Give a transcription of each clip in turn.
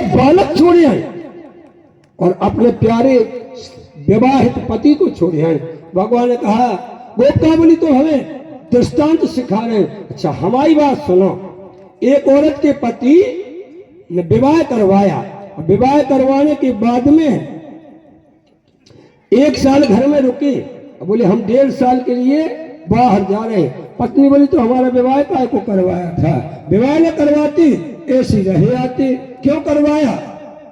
बालक छोड़े हैं और अपने प्यारे विवाहित पति को छोड़े हैं। भगवान ने कहा, गोपिका बोली तो हमें दृष्टांत सिखा रहे हैं। अच्छा हमारी बात सुनो। एक औरत के पति ने विवाह करवाया, विवाह करवाने के बाद में 1 साल घर में रुके, बोले हम 1.5 साल के लिए बाहर जा रहे हैं। पत्नी बोली तो हमारा विवाह काय को करवाया था, विवाह न करवाती ऐसी रहे आते, क्यों करवाया?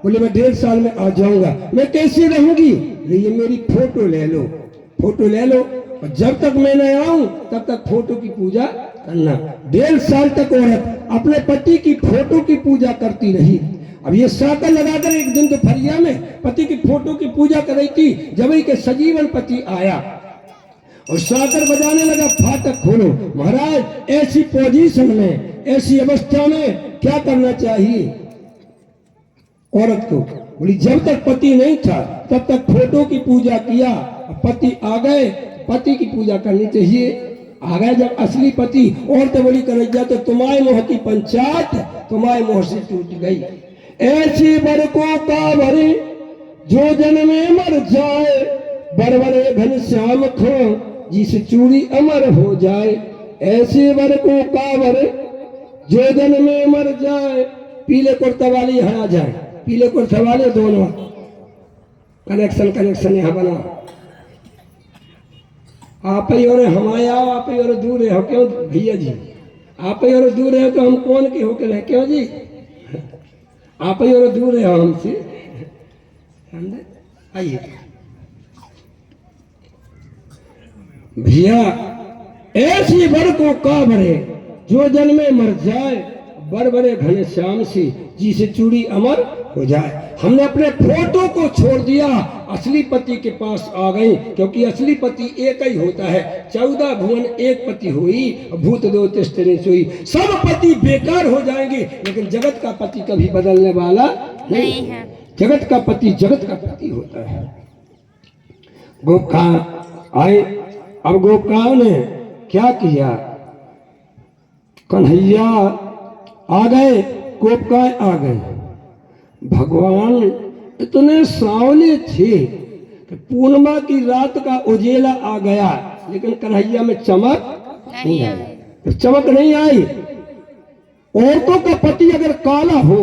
बोले मैं 1.5 साल में आ जाऊंगा। मैं कैसे रहूंगी? ये मेरी फोटो ले लो, फोटो ले लो, और जब तक मैं न आऊं तब तक फोटो की पूजा करना। 1.5 साल तक औरत अपने पति की फोटो की पूजा करती रही। अब ये साकर लगाकर एक दिन दोपहरिया में पति की फोटो की पूजा कर रही थी, जब के सजीवन पति आया और साकर बजाने लगा, फाटक खोलो। महाराज ऐसी पोजीशन में, ऐसी अवस्था में क्या करना चाहिए औरत को? बोली जब तक पति नहीं था तब तक फोटो की पूजा किया, पति आ गए पति की पूजा करनी चाहिए। आ गए जब असली पति, औरत बोली कर जा तो तुम्हारे मोह की पंचायत तुम्हारे मोह से टूट गई। ऐसी बरकों का भरे जो जन्मे मर जाए, बरबरे घन श्याम खो जिस चूड़ी अमर हो जाए। ऐसे बरकों का भरे जो जन्मे मर जाए। पीले कुर्ता वाली यहाँ आ जाए, पीले कुर्ता वाले दोनों कनेक्शन यहाँ बना। आप ही और हमारे आओ, आप ही और दूर है हो क्यों भैया जी? आप ही और दूर है तो हम कौन के होकर रहे क्यों जी? आप ही और दूर है हमसे। आइए भैया, ऐसी बरकों का भरे जो जन्मे मर जाए, बरबरे घने श्याम से जिसे चूड़ी अमर हो जाए। हमने अपने फोटो को छोड़ दिया, असली पति के पास आ गए, क्योंकि असली पति एक ही होता है। 14 भुवन एक पति हुई, भूत दो तिष्ठिनि सोई। सब पति बेकार हो जाएंगे, लेकिन जगत का पति कभी बदलने वाला नहीं है। जगत का पति होता है। गोपका आए, अब गोपकाओं ने क्या किया? कन्हैया आ गए, गोपकाएं आ गए। भगवान इतने सांवले थे कि पूर्णिमा की रात का उजेला आ गया, लेकिन कन्हैया में चमक नहीं आई। चमक नहीं आई। औरतों का पति अगर काला हो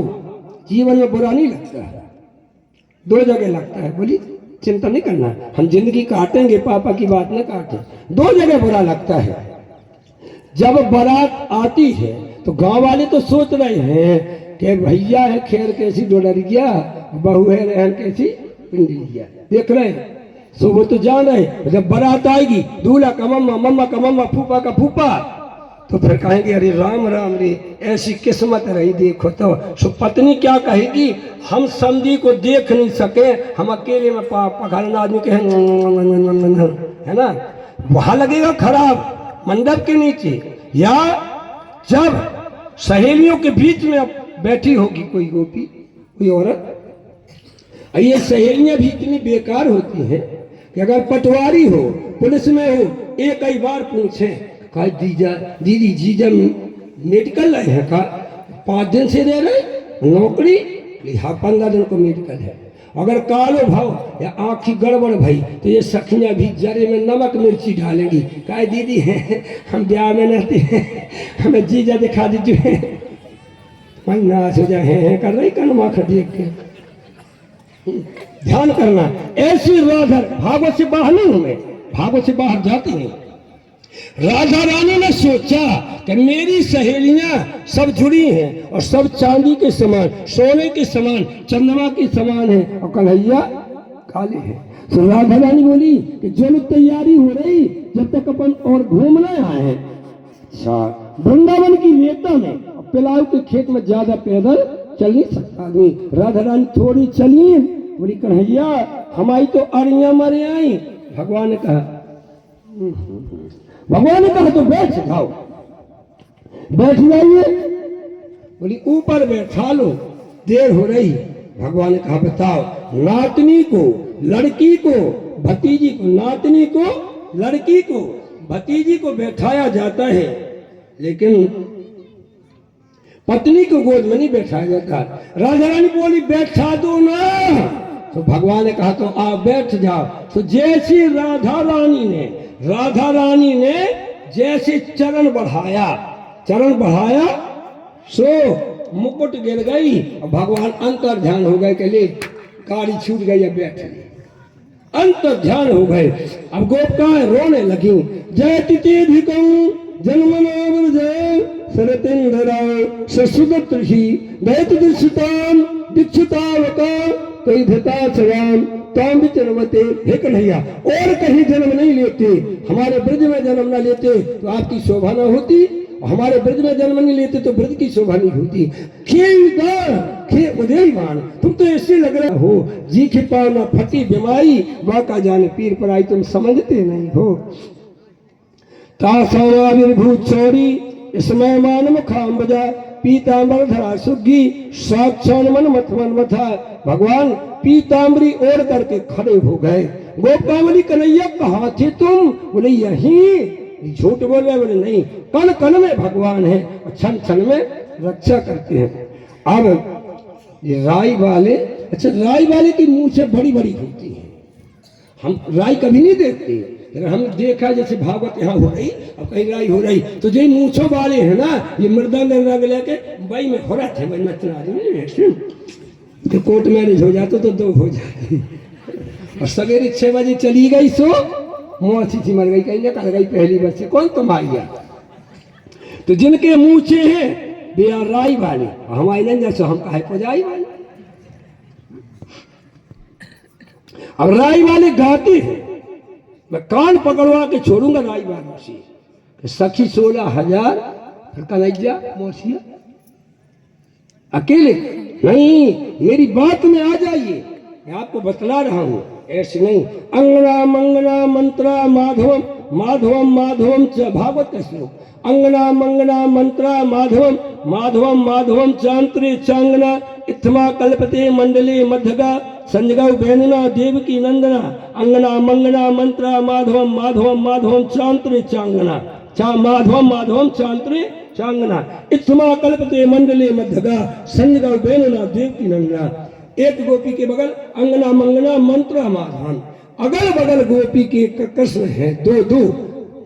जीवन में बुरा नहीं लगता है, 2 जगह लगता है। बोली चिंता नहीं करना, हम जिंदगी काटेंगे, पापा की बात न काटे। 2 जगह बुरा लगता है। जब बारात आती है तो गांव वाले तो सोच रहे हैं कि भैया है खैर कैसी डोडरिया, बहू है रहन कैसी पिंडलिया। देख रहे हैं, सो वो तो जान रहे। जब बारात आएगी, दूल्हा का मम्मा, मम्मा का मम्मा, फूफा का फूफा, तो फिर कहेंगे अरे राम राम रे, ऐसी किस्मत रही देखो। तो सो पत्नी क्या कहेगी? हम समधी को देख नहीं सके, हम अकेले में पखाड़ना आदमी के है ना, वहां लगेगा खराब मंडप के नीचे। या जब सहेलियों के बीच में बैठी होगी कोई गोपी, कोई औरत, ये सहेलियां भी इतनी बेकार होती हैं कि अगर पटवारी हो, पुलिस में हो, एक ही बार पूछे कहा दीदी जीजा मेडिकल है का 5 दिन से दे रहे नौकरी? हाँ 15 दिन को मेडिकल है। अगर कालो भाव या आँखी गड़बड़ भई तो ये सखियां भी जरे में नमक मिर्ची डालेंगी। कहा दीदी है हम ब्याह में रहते हैं, हमें जीजा दिखा दीजिए। मैं नाच हो जाए कर रही कनमा देख के। ध्यान करना, ऐसी राधा भागों से बाहर नहीं हूं मैं, भागों से बाहर जाती नहीं। राधा रानी ने सोचा कि मेरी सहेलियां सब जुड़ी हैं और सब चांदी के समान, सोने के समान, चंद्रमा के समान है, और कन्हैया काले हैं। तो राधा रानी बोली कि जो तैयारी हो रही, जब तक अपन और घूमने आए हैं। अच्छा, वृंदावन की रेता में, पिलाऊ के खेत में ज्यादा पैदल चल नहीं सकता आदमी। राधा रानी थोड़ी चली, बोली कन्हैया हमारी तो अड़ियां मरे आई। भगवान ने कहा तो बैठ जाओ, बैठ जाइए। बोली ऊपर बैठा लो, देर हो रही। भगवान ने कहा बताओ, नातनी को, लड़की को, भतीजी को, नातनी को, लड़की को, भतीजी को बैठाया जाता है, लेकिन पत्नी को गोद में नहीं बैठाया जाता। राजा रानी बोली बैठा दो ना, तो भगवान ने कहा तो आप बैठ जाओ। तो जैसी राधा रानी ने जैसे चरण बढ़ाया सो मुकुट गिर गई और भगवान अंतर ध्यान हो गए कि ले गाड़ी छूट गई, अब बैठ गई, अंतर ध्यान हो गए। अब गोपिकाएं रोने लगी। जय तिथिधिकं जन्मनाम जय सरतेन्द्रा ससुदत ऋषि दैत दृश्यताम दीक्षितावका कई धता सवाम ताम विचरमते। हे कन्हैया, और कहीं जन्म नहीं लेते, हमारे ब्रज में जन्म ना लेते तो आपकी शोभा न होती, हमारे ब्रज में जन्म नहीं लेते तो ब्रज की शोभा नहीं होती। खे उदयमान, तुम तो ऐसे लग रहे हो जी के पाव न फटी बीमारी, बाका जाने पीर पर आई, तुम समझते नहीं हो। तासाविर्भूत चौरी इसमय मान मुखाम बजा पीतांबर धरा सुग्गी साक्षान मन मथा। भगवान पीतांबरी ओढ़ करके खड़े हो गए। गोपिकावली कन्हैया कहाँ थे तुम? बोले यहीं। झूठ बोल रहे? बोले नहीं, कण कण में भगवान है, क्षण क्षण में रक्षा करते हैं। अब ये राई वाले, अच्छा राई वाले की मूछें बड़ी बड़ी होती हैं, हम राई कभी नहीं देखते, लेकिन हम देखा जैसे भागवत यहाँ हो रही, अब कहीं राई हो रही, तो जो मूछों वाले हैं ना, ये मृदंग लेके बाई में हो रहा थे, भाई नचना तो कोर्ट मैरिज हो जाते तो दो हो जाते। और सवेरे 6 बजे चली गई सो मोची थी मर गई, कहीं निकल गई पहली बच्चे, कौन तुम्हारी? तो जिनके मूछे हैं वे राई वाले, हमारी नहीं जैसे हम कहे पजाई वाले। अब राई वाले गाते हैं, मैं कान पकड़वा के छोड़ूंगा राई वालों से। सखी 16,000 फिर कन्हैया मोसिया अकेले नहीं, मेरी बात में आ जाइए, मैं आपको बतला रहा हूं, ऐसे नहीं। अंगना मंगना मंत्रा माधवम माधवम माधवम च, भागवत का श्लोक। अंगना मंगना मंत्रा माधवम माधवम माधवम चांत्रे चांगना इत्थमा कल्पते मंडले मध्यगा संजगौ बैनना देवकी नंदना। अंगना मंगना मंत्रा माधवम माधवम माधवम चांत्रे चांगना माधवम माधवम चांत्रे चांगना इत्थमा कल्पते मंडले मध्यगा संजगौ बैनना देवकी नंदना। एक गोपी के बगल अंगना मंगना मंत्रा माधवम, अगल बगल गोपी के कृष्ण है दो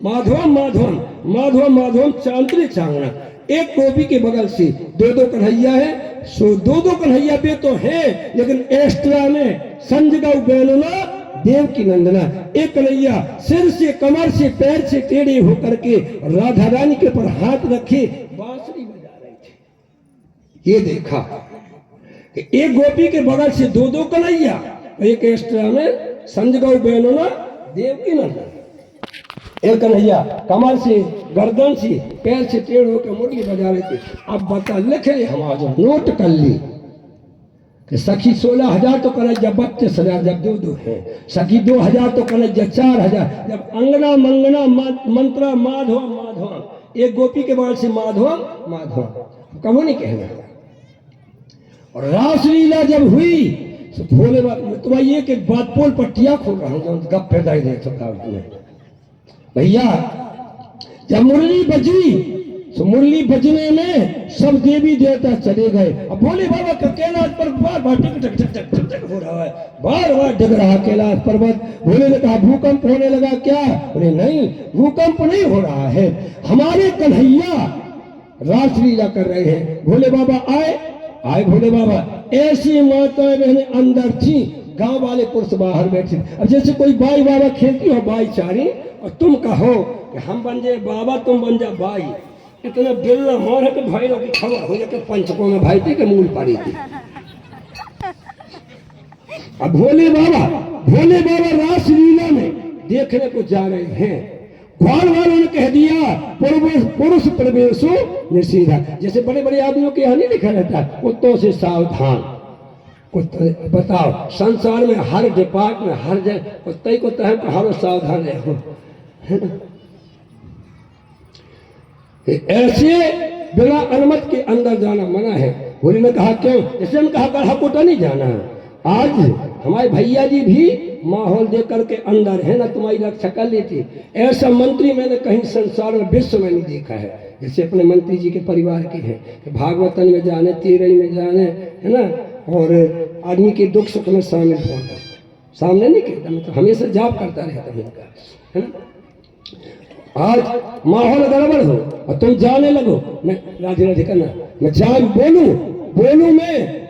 माधवम माधवम माधवम माधवम चांत्रे चांगना। एक गोपी के बगल से दो कन्हैया है, सो दो कन्हैया पे तो है, लेकिन एक्स्ट्रा में संजगौ बैनना देव की नंदना। एक कन्हैया सिर से कमर से पैर से टेढ़े होकर के राधा रानी के ऊपर हाथ रखे बांसुरी बजा रहे थे। ये देखा एक गोपी के बगल से दो कन्हैया, एक एक्स्ट्रा में संजगौ बैनना देव की नंदना। एक कन्हैया कमर से गर्दन से पैर से टेढ़ होकर मुरली बजा रहे थे। अब बता लिखे हम आज नोट कर ली कि सखी 16,000 तो कन्हैया 32,000, जब दो है सखी 2,000 तो कन्हैया 4,000, जब अंगना मंगना मंत्रा माधव माधव, एक गोपी के बगल से माधव माधव कबो नहीं कहना। और रासलीला जब हुई तो भोले बाबा तुम्हारी एक बात पोल पट्टिया खोल रहा हूँ, गप पैदा ही नहीं भैया। जब मुरली बजी तो मुरली बजने में सब देवी देवता चले गए। अब भोले बाबा का कैलाश पर बार बार टक टक टक टक टक हो रहा है, बार बार डग रहा कैलाश पर्वत। भोले ने कहा भूकंप होने लगा क्या? बोले नहीं, भूकंप नहीं हो रहा है, हमारे कन्हैया रासलीला कर रहे हैं। भोले बाबा आए भोले बाबा। ऐसी माताएं बहनें अंदर थी, गांव वाले पुरुष बाहर बैठे। अब जैसे कोई बाई बाबा खेलती हो बाई चारी, और तुम कहो कि हम बन जाए बाबा तुम बन जा बाई, इतना बिल्ला मार है कि भाई लोग की खबर हो जाए पंचकों में भाई थी के मूल पड़ी थी। अब भोले बाबा रासलीला में देखने को जा रहे हैं। ग्वाल वालों ने कह दिया पुरुष प्रवेशो निषेधा। जैसे बड़े बड़े आदमियों के यहाँ नहीं लिखा रहता कुत्तों से सावधान। बताओ संसार में हर डिपार्ट में हर जगह कुत्ते को तह हर सावधान रहो, है ना? ऐसे बिना अनुमति के अंदर जाना मना है। भोले ने कहा क्यों? जैसे हम कहा गढ़ा कोटा नहीं जाना। आज हमारे भैया जी भी माहौल दे करके अंदर है ना, तुम्हारी रक्षा कर ली थी। ऐसा मंत्री मैंने कहीं संसार में विश्व में नहीं देखा है। जैसे अपने मंत्री जी के परिवार के हैं कि भागवतन में जाने, तेरही में जाने, है ना, और आदमी के दुख सुख में शामिल होना। सामने नहीं कहता, मैं तो हमेशा जाप करता रहता हूँ इनका, है ना। आज माहौल गड़बड़ हो और तुम जाने लगो, मैं राधे राधे करना, मैं जान बोलूं मैं